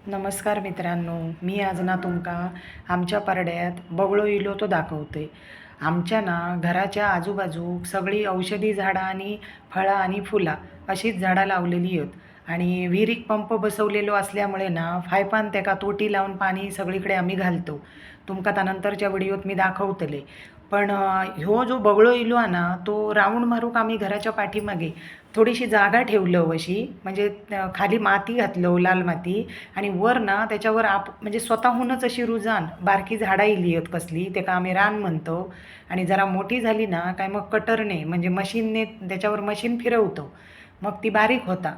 नमस्कार मित्रांनो, मी आज ना तुमका आमच्या परड्यात बगळो इलो तो दाखवते. आमच्या ना घराच्या आजूबाजूक सगळी औषधी झाडं आणि फळं आणि फुलं अशीच झाडं लावलेली आहेत आणि विहिरीक पंप बसवलेलो असल्यामुळे ना फायपान त्याका तोटी लावून पाणी सगळीकडे आम्ही घालतो. तुमका त्यानंतरच्या व्हिडिओत मी दाखवतले. पण ह्यो जो बगळो इलो आहे ना तो राऊंड मारूक आम्ही घराच्या पाठीमागे थोडीशी जागा ठेवलं अशी म्हणजे खाली माती घातलं लाल माती आणि वर ना त्याच्यावर म्हणजे स्वतःहूनच अशी रुजान बारकी झाडं इली आहेत कसली ते का आम्ही रान म्हणतो आणि जरा मोठी झाली ना काय मग कटरने म्हणजे मशीनने त्याच्यावर मशीन फिरवतो मग ती बारीक होता.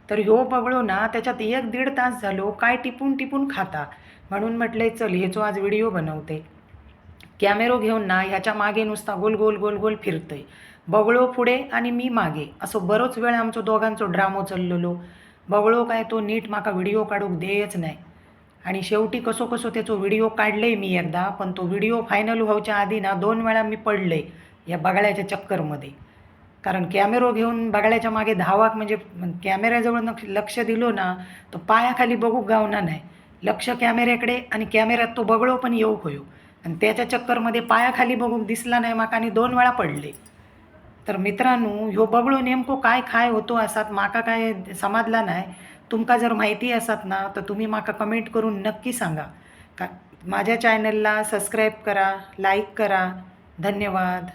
तर ह्यो बगळो ना त्याच्यात 1-1.5 तास झालो काय टिपून टिपून खाता. म्हणून म्हटले चल ह्याचो आज व्हिडिओ बनवते. कॅमेरो घेऊन ना ह्याच्या मागे नुसता गोल गोल गोल गोल फिरतोय. बगळो पुढे आणि मी मागे असं बरोच वेळ आमचो दोघांचो ड्रामो चाललेलो. बगळो काय तो नीट माका व्हिडिओ काढूक देच नाही आणि शेवटी कसो कसो त्याचो व्हिडिओ काढले मी एकदा, पण तो व्हिडिओ फायनल व्हायच्या आधी ना 2 वेळा मी पडले या बगळ्याच्या चक्करमध्ये. कारण कॅमेरो घेऊन बगळ्याच्या मागे धावाक म्हणजे कॅमेऱ्याजवळ लक्ष दिलो ना तो पायाखाली बघूक गावना नाही. लक्ष कॅमेऱ्याकडे आणि कॅमेऱ्यात तो बगळो पण येऊ होयो आणि त्याच्या चक्करमध्ये पायाखाली बघूक दिसला नाही माका आणि 2 वेळा पडले. तर मित्रांनो ह्यो बगळो नेमको काय खाय होतो असात माका काय समजला नाही. तुमका जर माहिती असत ना तर तुम्ही माका कमेंट करून नक्की सांगा. का माझ्या चॅनलला सबस्क्राईब करा, लाईक करा. धन्यवाद.